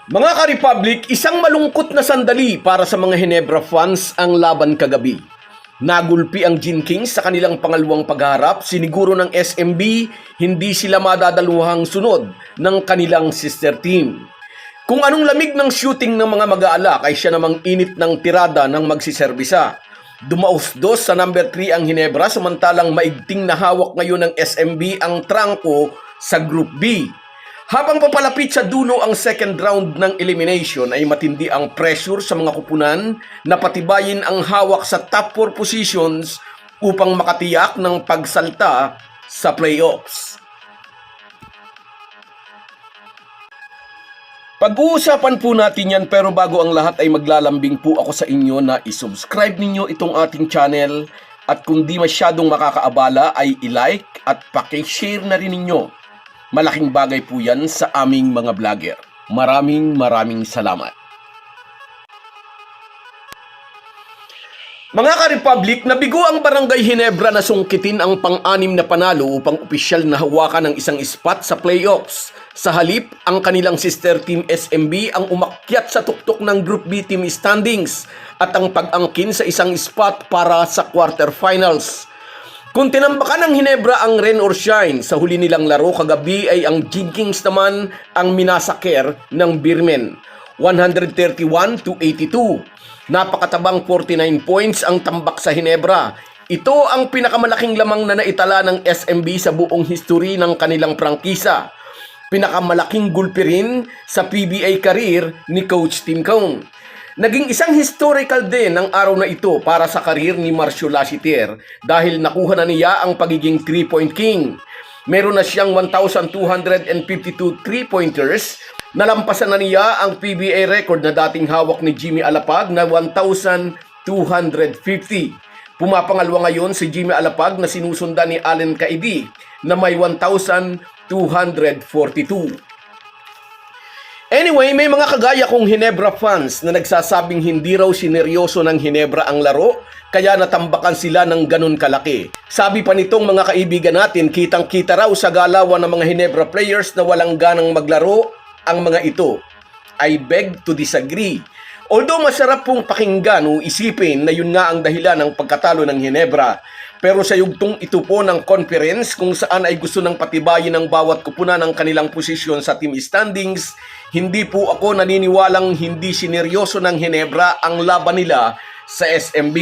Mga ka-Republic, isang malungkot na sandali para sa mga Hinebra fans ang laban kagabi. Nagulpi ang Gin Kings sa kanilang pangalawang pagharap, siniguro ng SMB hindi sila madadaluhang sunod ng kanilang sister team. Kung anong lamig ng shooting ng mga mag-aalak ay siya namang init ng tirada ng magsiserbisa. Dumausdos sa number 3 ang Hinebra samantalang maigting na hawak ngayon ng SMB ang trangko sa Group B. Habang papalapit sa dulo ang second round ng elimination ay matindi ang pressure sa mga kupunan na patibayin ang hawak sa top 4 positions upang makatiyak ng pagsalta sa playoffs. Pag-uusapan po natin yan pero bago ang lahat ay maglalambing po ako sa inyo na isubscribe ninyo itong ating channel at kung di masyadong makakaabala ay i-like at paki-share na rin ninyo. Malaking bagay po yan sa aming mga vlogger. Maraming salamat. Mga ka-Republic, nabigo ang Barangay Hinebra na sungkitin ang pang-anim na panalo upang opisyal na hawakan ng isang spot sa playoffs. Sa halip, ang kanilang sister team SMB ang umakyat sa tuktok ng Group B team standings at ang pag-angkin sa isang spot para sa quarterfinals. Kung tinambakan ng Hinebra ang rain or shine, sa huli nilang laro kagabi ay ang Gin Kings naman ang minasaker ng Birmen. 131-82. Napakatabang 49 points ang tambak sa Hinebra. Ito ang pinakamalaking lamang na naitala ng SMB sa buong history ng kanilang prangkisa. Pinakamalaking gulpi rin sa PBA career ni Coach Tim Cone. Naging isang historical din ang araw na ito para sa karir ni Marcio Lassiter dahil nakuha na niya ang pagiging 3-point king. Meron na siyang 1,252 3-pointers. Nalampasan na niya ang PBA record na dating hawak ni Jimmy Alapag na 1,250. Pumapangalwa ngayon si Jimmy Alapag na sinusundan ni Allen Caidi na may 1,242. Anyway, may mga kagaya kong Hinebra fans na nagsasabing hindi raw sineryoso ng Hinebra ang laro, kaya natambakan sila ng ganun kalaki. Sabi pa nitong mga kaibigan natin, kitang-kita raw sa galawan ng mga Hinebra players na walang ganang maglaro ang mga ito. I beg to disagree. Although masarap pong pakinggan o isipin na yun nga ang dahilan ng pagkatalo ng Hinebra, pero sa yugtong ito po ng conference kung saan ay gusto ng patibayin ng bawat kupunan ng kanilang posisyon sa team standings, hindi po ako naniniwalang hindi sineryoso ng Hinebra ang laban nila sa SMB.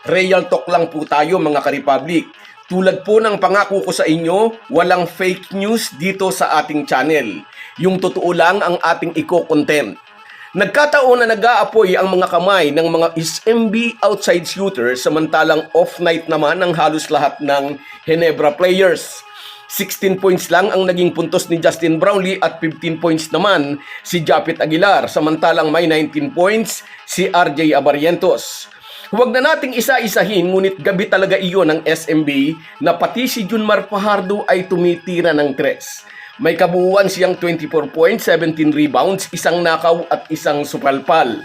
Real talk lang po tayo mga ka-Republic. Tulad po ng pangako ko sa inyo, walang fake news dito sa ating channel. Yung totoo lang ang ating i-content. Nagkataon na nag-aapoy ang mga kamay ng mga SMB outside shooters samantalang off-night naman ng halos lahat ng Hinebra players. 16 points lang ang naging puntos ni Justin Brownlee at 15 points naman si Japit Aguilar samantalang may 19 points si RJ Abarrientos. Huwag na nating isa-isahin ngunit gabi talaga iyon ng SMB na pati si Junmar Fajardo ay tumitira ng tres. May kabuuan siyang 24 points, 17 rebounds, isang knockout at isang supalpal.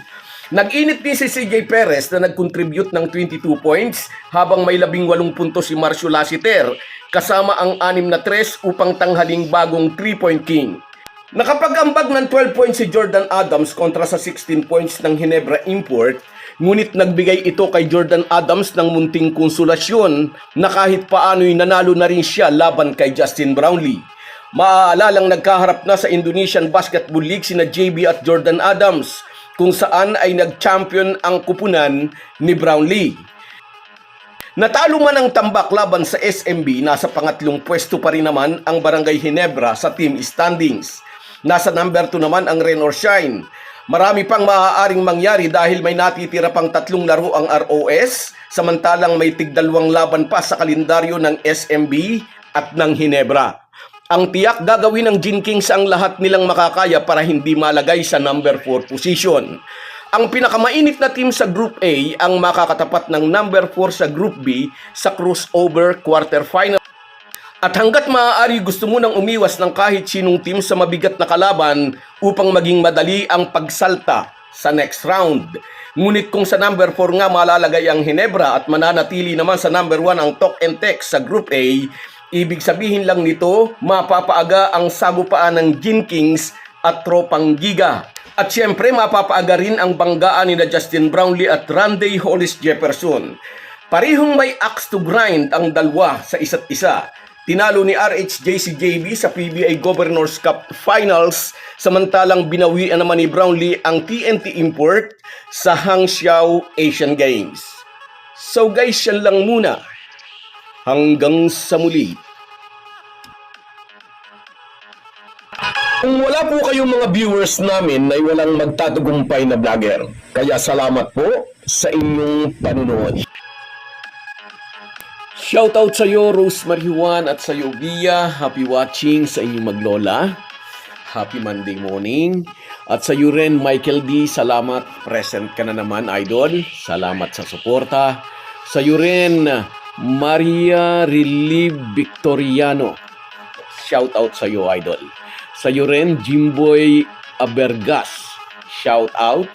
Nag-init din si CJ Perez na nag-contribute ng 22 points habang may 18 puntos si Marcio Lassiter kasama ang 6 na tres upang tanghaling bagong 3-point king. Nakapag-ambag ng 12 points si Jordan Adams kontra sa 16 points ng Hinebra import, ngunit nagbigay ito kay Jordan Adams ng munting konsolasyon na kahit paano'y nanalo na rin siya laban kay Justin Brownlee. Maaalalang nagkaharap na sa Indonesian Basketball League sina JB at Jordan Adams kung saan ay nag-champion ang kupunan ni Brownlee. Natalo man ang tambak laban sa SMB, nasa pangatlong pwesto pa rin naman ang Barangay Hinebra sa team standings. Nasa number 2 naman ang Rain or Shine. Marami pang maaaring mangyari dahil may natitira pang 3 laro ang ROS, samantalang may tig-2 laban pa sa kalendaryo ng SMB at ng Hinebra. Ang tiyak gagawin ng Gin Kings ang lahat nilang makakaya para hindi malagay sa number 4 position. Ang pinakamainit na team sa Group A ang makakatapat ng number 4 sa Group B sa crossover quarterfinal. At hanggat maaari gusto mo nang umiwas ng kahit sinong team sa mabigat na kalaban upang maging madali ang pagsalta sa next round. Ngunit kung sa number 4 nga malalagay ang Hinebra at mananatili naman sa number 1 ang Talk and Text sa Group A, ibig sabihin lang nito, mapapaaga ang sagupaan ng Gin Kings at Tropang Giga. At siyempre mapapaaga rin ang banggaan ni Justin Brownlee at Randy Hollis Jefferson. Parihong may axe to grind ang dalawa sa isa't isa. Tinalo ni RHJCJB sa PBA Governors Cup Finals, samantalang binawian naman ni Brownlee ang TNT import sa Hangzhou Asian Games. So guys, yan lang muna. Hanggang sa muli. Kung wala po kayong mga viewers namin ay walang magtatagumpay na vlogger. Kaya salamat po sa inyong panunood. Shoutout sa iyo, Rosemary Juan, at sa iyo, Bia. Happy watching sa inyong maglola. Happy Monday morning. At sa iyo rin, Michael D. Salamat. Present ka na naman, idol. Salamat sa suporta. Sa iyo rin, Maria Relieve Victoriano. Shoutout sa iyo, idol. Sa iyo rin, Jimboy Abergas. Shoutout.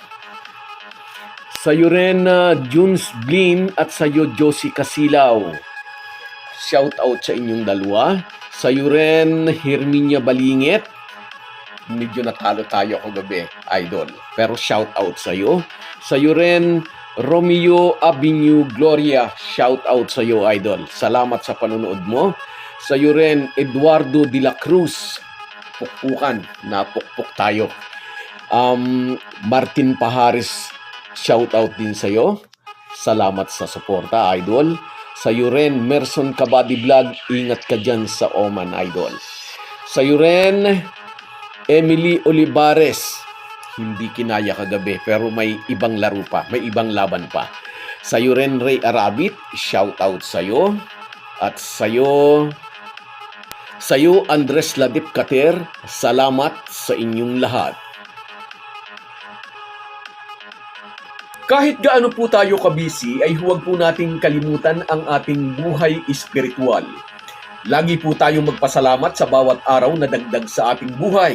Sa iyo rin, Junes Blin, at sa iyo, Josie Casilaw. Shout out sa inyong dalawa. Sa iyo rin, Herminia Balingit. Medyo natalo tayo kagabi, idol. Pero shout out sa iyo. Sa iyo rin, Romeo Avenue Gloria. Shout out sa iyo, idol. Salamat sa panonood mo. Sa iyo rin, Eduardo de la Cruz. Pukpukan. Napukpuk tayo. Martin Paharis. Shout out din sa iyo. Salamat sa suporta, idol. Sa iyo rin, Merson Kabady Vlog, ingat ka dyan sa Oman, idol. Sa iyo rin, Emily Olivares, hindi kinaya kagabi, pero may ibang laro pa, may ibang laban pa. Sa iyo rin, Ray Arabit, shout out sa iyo. At sa iyo, Andres Ladip Kater, salamat sa inyong lahat. Kahit gaano po tayo kabisi ay huwag po nating kalimutan ang ating buhay espiritual. Lagi po tayong magpasalamat sa bawat araw na dagdag sa ating buhay.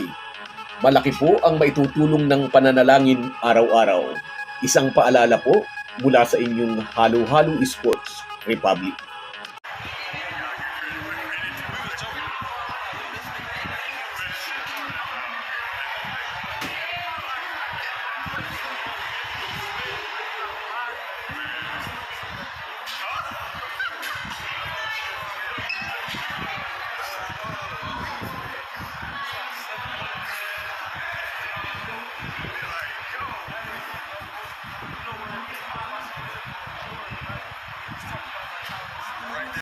Malaki po ang maitutulong ng pananalangin araw-araw. Isang paalala po mula sa inyong Halo Halo Sports Republic.